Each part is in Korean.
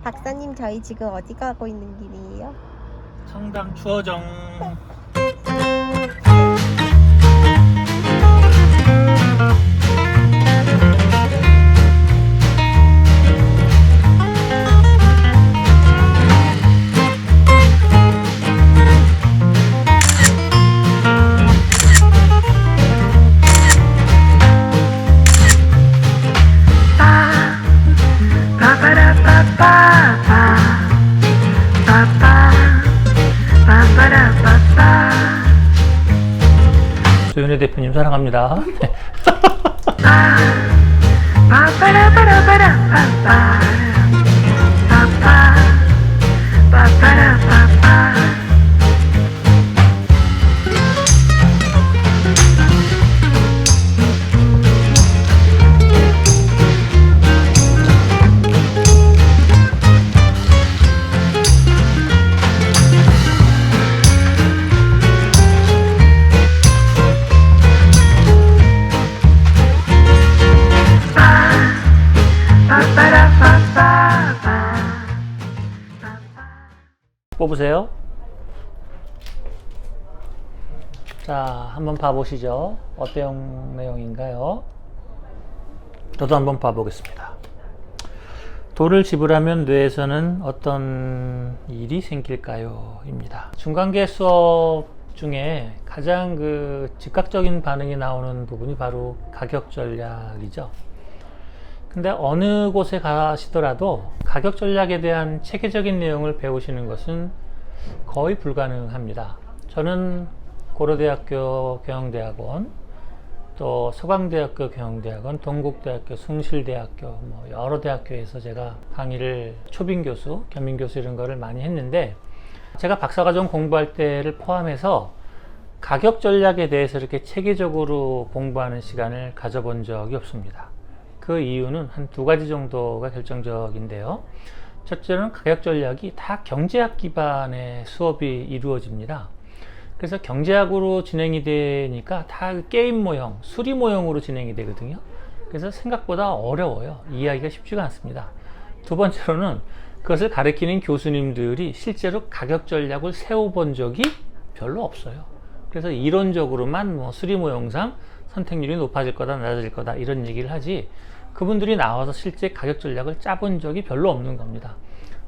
박사님, 저희 지금 어디 가고 있는 길이에요? 청담 추어정. 조윤혜 대표님 사랑합니다. 뽑으세요. 자, 한번 봐보시죠. 어떤 내용인가요? 저도 한번 봐보겠습니다. 돈을 지불하면 뇌에서는 어떤 일이 생길까요? 입니다. 중간계 수업 중에 가장 즉각적인 반응이 나오는 부분이 바로 가격 전략이죠. 근데 어느 곳에 가시더라도 가격 전략에 대한 체계적인 내용을 배우시는 것은 거의 불가능합니다. 저는 고려대학교 경영대학원, 또 서강대학교 경영대학원, 동국대학교, 숭실대학교, 여러 대학교에서 제가 강의를 초빙교수, 겸임교수 이런 거를 많이 했는데, 제가 박사과정 공부할 때를 포함해서 가격 전략에 대해서 이렇게 체계적으로 공부하는 시간을 가져본 적이 없습니다. 그 이유는 한 두 가지 정도가 결정적인데요. 첫째는 가격 전략이 다 경제학 기반의 수업이 이루어집니다. 그래서 경제학으로 진행이 되니까 다 게임 모형, 수리 모형으로 진행이 되거든요. 그래서 생각보다 어려워요. 이해하기가 쉽지가 않습니다. 두 번째로는 그것을 가르치는 교수님들이 실제로 가격 전략을 세워본 적이 별로 없어요. 그래서 이론적으로만 수리 모형상 선택률이 높아질 거다, 낮아질 거다 이런 얘기를 하지, 그분들이 나와서 실제 가격 전략을 짜본 적이 별로 없는 겁니다.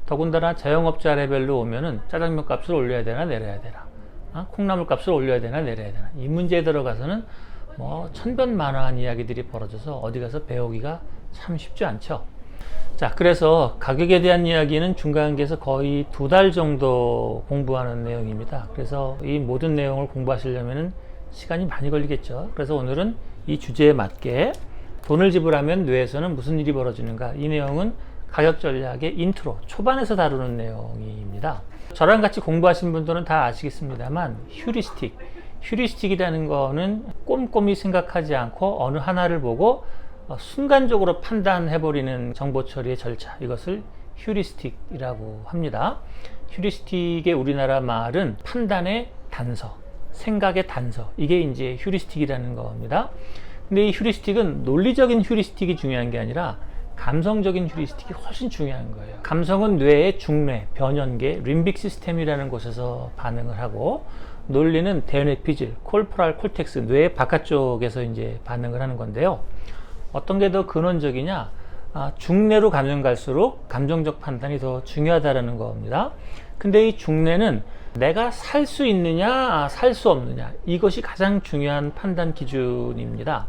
더군다나 자영업자 레벨로 오면은 짜장면 값을 올려야 되나 내려야 되나, 콩나물 값을 올려야 되나 내려야 되나, 이 문제에 들어가서는 천변만화한 이야기들이 벌어져서 어디 가서 배우기가 참 쉽지 않죠. 자, 그래서 가격에 대한 이야기는 중간계에서 거의 2달 정도 공부하는 내용입니다. 그래서 이 모든 내용을 공부하시려면 시간이 많이 걸리겠죠. 그래서 오늘은 이 주제에 맞게 돈을 지불하면 뇌에서는 무슨 일이 벌어지는가, 이 내용은 가격 전략의 인트로, 초반에서 다루는 내용입니다. 저랑 같이 공부하신 분들은 다 아시겠습니다만, 휴리스틱이라는 거는 꼼꼼히 생각하지 않고 어느 하나를 보고 순간적으로 판단해버리는 정보 처리의 절차, 이것을 휴리스틱이라고 합니다. 휴리스틱의 우리나라 말은 판단의 단서, 생각의 단서, 이게 이제 휴리스틱이라는 겁니다. 근데 이 휴리스틱은 논리적인 휴리스틱이 중요한 게 아니라 감성적인 휴리스틱이 훨씬 중요한 거예요. 감성은 뇌의 중뇌, 변연계, 림빅 시스템이라는 곳에서 반응을 하고, 논리는 대뇌피질, 콜포랄 콜텍스, 뇌의 바깥쪽에서 이제 반응을 하는 건데요. 어떤 게 더 근원적이냐? 중뇌로 가면 갈수록 감정적 판단이 더 중요하다는 겁니다. 근데 이 중뇌는 내가 살 수 있느냐, 살 수 없느냐, 이것이 가장 중요한 판단 기준입니다.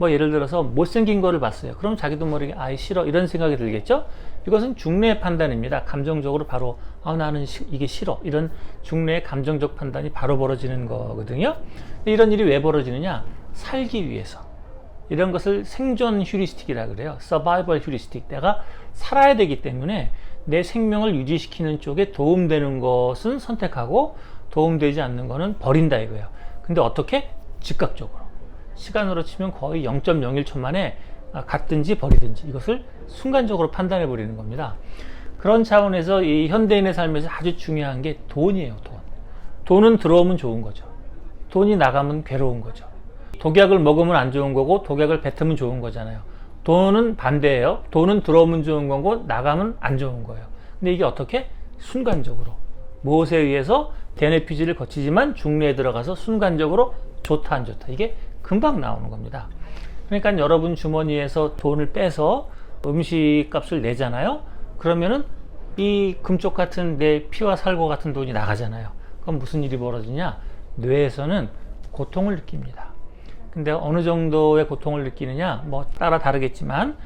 예를 들어서 못생긴 거를 봤어요. 그럼 자기도 모르게 아이 싫어, 이런 생각이 들겠죠? 이것은 중뇌의 판단입니다. 감정적으로 바로 나는 이게 싫어, 이런 중뇌의 감정적 판단이 바로 벌어지는 거거든요. 이런 일이 왜 벌어지느냐? 살기 위해서. 이런 것을 생존 휴리스틱이라 그래요. 서바이벌 휴리스틱. 내가 살아야 되기 때문에 내 생명을 유지시키는 쪽에 도움되는 것은 선택하고 도움되지 않는 것은 버린다 이거예요. 근데 어떻게? 즉각적으로. 시간으로 치면 거의 0.01초 만에 갖든지 버리든지, 이것을 순간적으로 판단해 버리는 겁니다. 그런 차원에서 이 현대인의 삶에서 아주 중요한 게 돈이에요. 돈은 들어오면 좋은 거죠. 돈이 나가면 괴로운 거죠. 독약을 먹으면 안 좋은 거고 독약을 뱉으면 좋은 거잖아요. 돈은 반대예요. 돈은 들어오면 좋은 거고 나가면 안 좋은 거예요. 근데 이게 어떻게? 순간적으로. 무엇에 의해서 대뇌 피지를 거치지만 중뇌에 들어가서 순간적으로 좋다 안 좋다. 이게 금방 나오는 겁니다. 그러니까 여러분 주머니에서 돈을 빼서 음식값을 내잖아요. 그러면은 이 금쪽 같은 내 피와 살과 같은 돈이 나가잖아요. 그럼 무슨 일이 벌어지냐? 뇌에서는 고통을 느낍니다. 근데 어느 정도의 고통을 느끼느냐? 뭐 따라 다르겠지만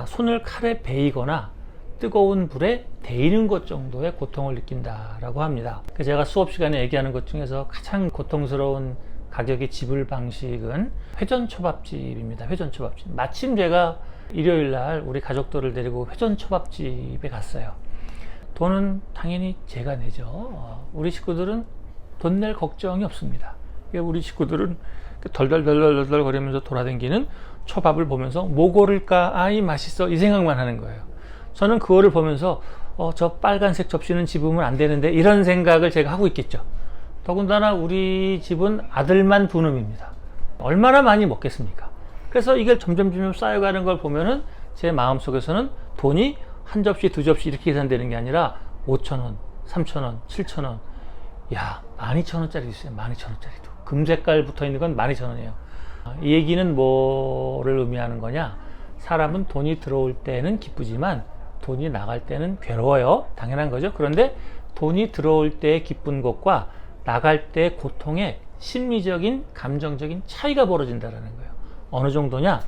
손을 칼에 베이거나 뜨거운 불에 데이는 것 정도의 고통을 느낀다라고 합니다. 제가 수업 시간에 얘기하는 것 중에서 가장 고통스러운 가격의 지불 방식은 회전초밥집입니다. 회전초밥집. 마침 제가 일요일 날 우리 가족들을 데리고 회전초밥집에 갔어요. 돈은 당연히 제가 내죠. 우리 식구들은 돈 낼 걱정이 없습니다. 우리 식구들은 덜덜덜덜 거리면서 돌아다니는 초밥을 보면서 뭐 고를까? 아이 맛있어 이 생각만 하는 거예요. 저는 그거를 보면서 저 빨간색 접시는 집으면 안 되는데 이런 생각을 제가 하고 있겠죠. 더군다나 우리 집은 아들만 두 놈입니다. 얼마나 많이 먹겠습니까? 그래서 이걸 점점 쌓여가는 걸 보면은 제 마음속에서는 돈이 한 접시 두 접시 이렇게 계산되는 게 아니라 5,000원, 3,000원, 7,000원, 야 12,000원짜리 있어요. 12,000원짜리도 금 색깔 붙어 있는 건 12,000원이에요. 이 얘기는 뭐를 의미하는 거냐? 사람은 돈이 들어올 때는 기쁘지만 돈이 나갈 때는 괴로워요. 당연한 거죠. 그런데 돈이 들어올 때 기쁜 것과 나갈 때 고통의 심리적인 감정적인 차이가 벌어진다는 거예요. 어느 정도냐?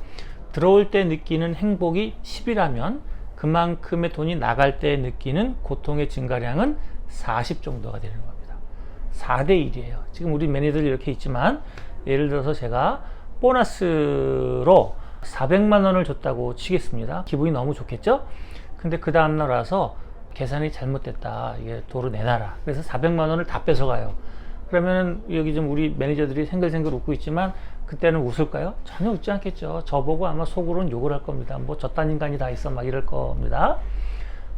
들어올 때 느끼는 행복이 10이라면 그만큼의 돈이 나갈 때 느끼는 고통의 증가량은 40 정도가 되는 겁니다. 4대 1이에요. 지금 우리 매니저들 이렇게 있지만 예를 들어서 제가 보너스로 400만 원을 줬다고 치겠습니다. 기분이 너무 좋겠죠? 근데 그 다음날 와서 계산이 잘못됐다. 이게 도로 내놔라. 그래서 400만 원을 다 뺏어가요. 그러면은 여기 좀 우리 매니저들이 생글생글 웃고 있지만 그때는 웃을까요? 전혀 웃지 않겠죠. 저보고 아마 속으로는 욕을 할 겁니다. 뭐 저딴 인간이 다 있어 막 이럴 겁니다.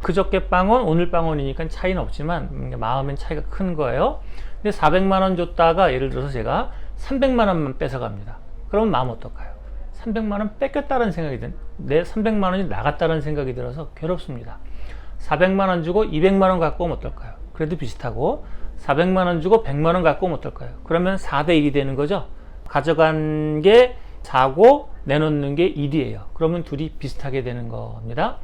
그저께 빵원 오늘 빵원이니까 차이는 없지만 마음엔 차이가 큰 거예요. 근데 400만 원 줬다가 예를 들어서 제가 300만 원만 뺏어갑니다. 그러면 마음 어떨까요? 300만 원 뺏겼다는 생각이 내 300만 원이 나갔다는 생각이 들어서 괴롭습니다. 400만 원 주고 200만 원 갖고 오면 어떨까요? 그래도 비슷하고 400만 원 주고 100만 원 갖고 오면 어떨까요? 그러면 4대 1이 되는 거죠. 가져간 게 4고 내놓는 게 1이에요. 그러면 둘이 비슷하게 되는 겁니다.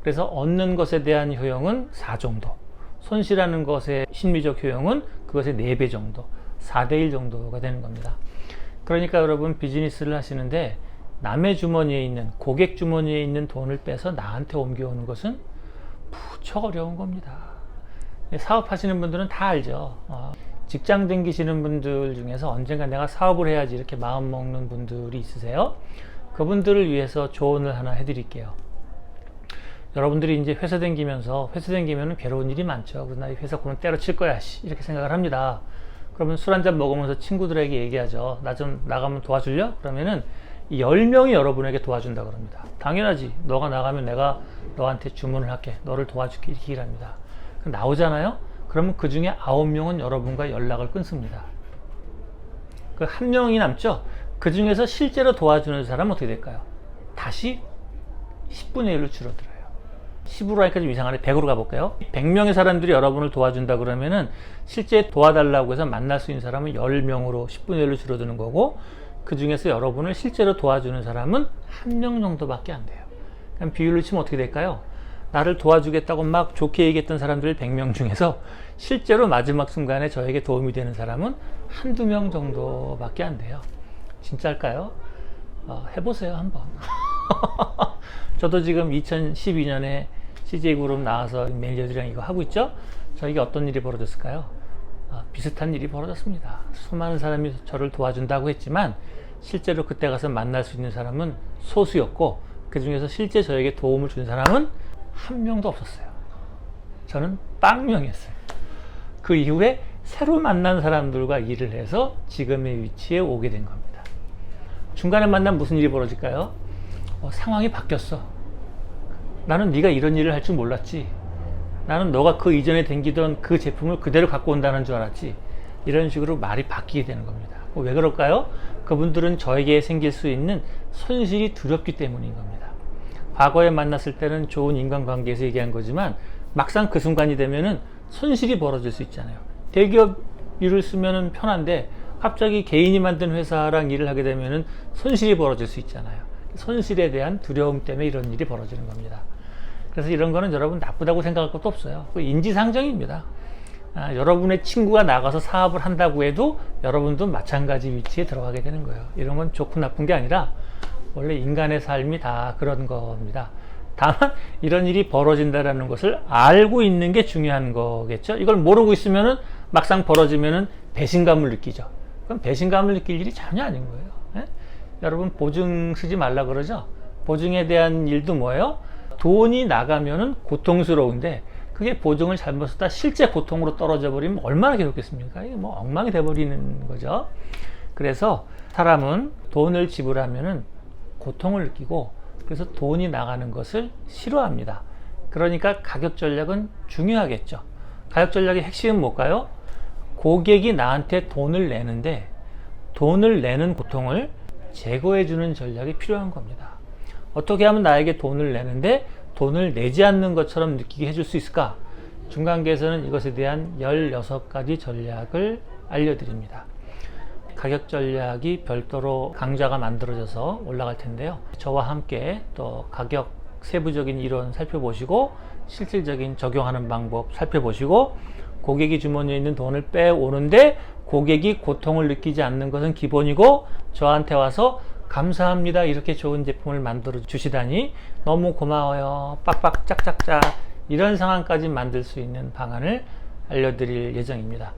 그래서 얻는 것에 대한 효용은 4 정도, 손실하는 것의 심리적 효용은 그것의 4배 정도, 4대 1 정도가 되는 겁니다. 그러니까 여러분 비즈니스를 하시는데 남의 주머니에 있는 고객 주머니에 있는 돈을 빼서 나한테 옮겨오는 것은 무척 어려운 겁니다. 사업하시는 분들은 다 알죠. 직장 다니시는 분들 중에서 언젠가 내가 사업을 해야지 이렇게 마음 먹는 분들이 있으세요. 그분들을 위해서 조언을 하나 해드릴게요. 여러분들이 이제 회사 다니면은 괴로운 일이 많죠. 그래서 나 이 회사 그만 때려칠 거야 이렇게 생각을 합니다. 그러면 술 한잔 먹으면서 친구들에게 얘기하죠. 나 좀 나가면 도와줄려? 그러면은 10명이 여러분에게 도와준다 그럽니다. 당연하지. 너가 나가면 내가 너한테 주문을 할게. 너를 도와줄게. 이렇게 얘기를 합니다. 나오잖아요? 그러면 그 중에 9명은 여러분과 연락을 끊습니다. 그 1명이 남죠? 그 중에서 실제로 도와주는 사람은 어떻게 될까요? 다시 10분의 1로 줄어들어요. 10으로 하니까 좀 이상하네. 100으로 가볼까요? 100명의 사람들이 여러분을 도와준다 그러면은 실제 도와달라고 해서 만날 수 있는 사람은 10명으로 10분의 1로 줄어드는 거고, 그 중에서 여러분을 실제로 도와주는 사람은 1명 정도밖에 안 돼요. 그럼 비율로 치면 어떻게 될까요? 나를 도와주겠다고 막 좋게 얘기했던 사람들 100명 중에서 실제로 마지막 순간에 저에게 도움이 되는 사람은 한두 명 정도밖에 안 돼요. 진짜일까요? 해보세요 한번. 저도 지금 2012년에 CJ그룹 나와서 매니저들이랑 이거 하고 있죠. 저에게 어떤 일이 벌어졌을까요? 비슷한 일이 벌어졌습니다. 수많은 사람이 저를 도와준다고 했지만 실제로 그때 가서 만날 수 있는 사람은 소수였고, 그 중에서 실제 저에게 도움을 준 사람은 한 명도 없었어요. 저는 빵명이었어요. 그 이후에 새로 만난 사람들과 일을 해서 지금의 위치에 오게 된 겁니다. 중간에 만난 무슨 일이 벌어질까요? 상황이 바뀌었어. 나는 네가 이런 일을 할 줄 몰랐지. 나는 너가 그 이전에 댕기던 그 제품을 그대로 갖고 온다는 줄 알았지. 이런 식으로 말이 바뀌게 되는 겁니다. 왜 그럴까요? 그분들은 저에게 생길 수 있는 손실이 두렵기 때문인 겁니다. 과거에 만났을 때는 좋은 인간관계에서 얘기한 거지만 막상 그 순간이 되면은 손실이 벌어질 수 있잖아요. 대기업 일을 쓰면은 편한데 갑자기 개인이 만든 회사랑 일을 하게 되면은 손실이 벌어질 수 있잖아요. 손실에 대한 두려움 때문에 이런 일이 벌어지는 겁니다. 그래서 이런 거는 여러분 나쁘다고 생각할 것도 없어요. 인지상정입니다. 여러분의 친구가 나가서 사업을 한다고 해도 여러분도 마찬가지 위치에 들어가게 되는 거예요. 이런 건 좋고 나쁜 게 아니라 원래 인간의 삶이 다 그런 겁니다. 다만 이런 일이 벌어진다는 것을 알고 있는 게 중요한 거겠죠. 이걸 모르고 있으면은 막상 벌어지면은 배신감을 느끼죠. 그럼 배신감을 느낄 일이 전혀 아닌 거예요. 예? 여러분 보증 쓰지 말라 그러죠. 보증에 대한 일도 뭐예요? 돈이 나가면은 고통스러운데 그게 보증을 잘못 쓰다 실제 고통으로 떨어져 버리면 얼마나 괴롭겠습니까? 이게 뭐 엉망이 돼버리는 거죠. 그래서 사람은 돈을 지불하면은 고통을 느끼고 그래서 돈이 나가는 것을 싫어합니다. 그러니까 가격 전략은 중요하겠죠. 가격 전략의 핵심은 뭘까요? 고객이 나한테 돈을 내는데 돈을 내는 고통을 제거해 주는 전략이 필요한 겁니다. 어떻게 하면 나에게 돈을 내는데 돈을 내지 않는 것처럼 느끼게 해줄 수 있을까? 중간계에서는 이것에 대한 16가지 전략을 알려드립니다. 가격 전략이 별도로 강좌가 만들어져서 올라갈 텐데요. 저와 함께 또 가격 세부적인 이론 살펴보시고 실질적인 적용하는 방법 살펴보시고 고객이 주머니에 있는 돈을 빼오는데 고객이 고통을 느끼지 않는 것은 기본이고 저한테 와서 감사합니다. 이렇게 좋은 제품을 만들어 주시다니 너무 고마워요. 빡빡 짝짝짝 이런 상황까지 만들 수 있는 방안을 알려드릴 예정입니다.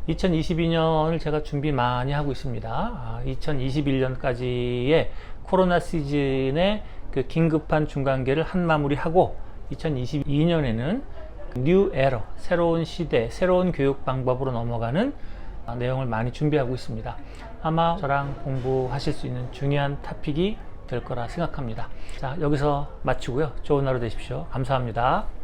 2022년을 제가 준비 많이 하고 있습니다. 2021년까지의 코로나 시즌에 그 긴급한 중간계를 한 마무리 하고 2022년에는 뉴 에러, 새로운 시대, 새로운 교육 방법으로 넘어가는 내용을 많이 준비하고 있습니다. 아마 저랑 공부하실 수 있는 중요한 토픽이 될 거라 생각합니다. 자, 여기서 마치고요. 좋은 하루 되십시오. 감사합니다.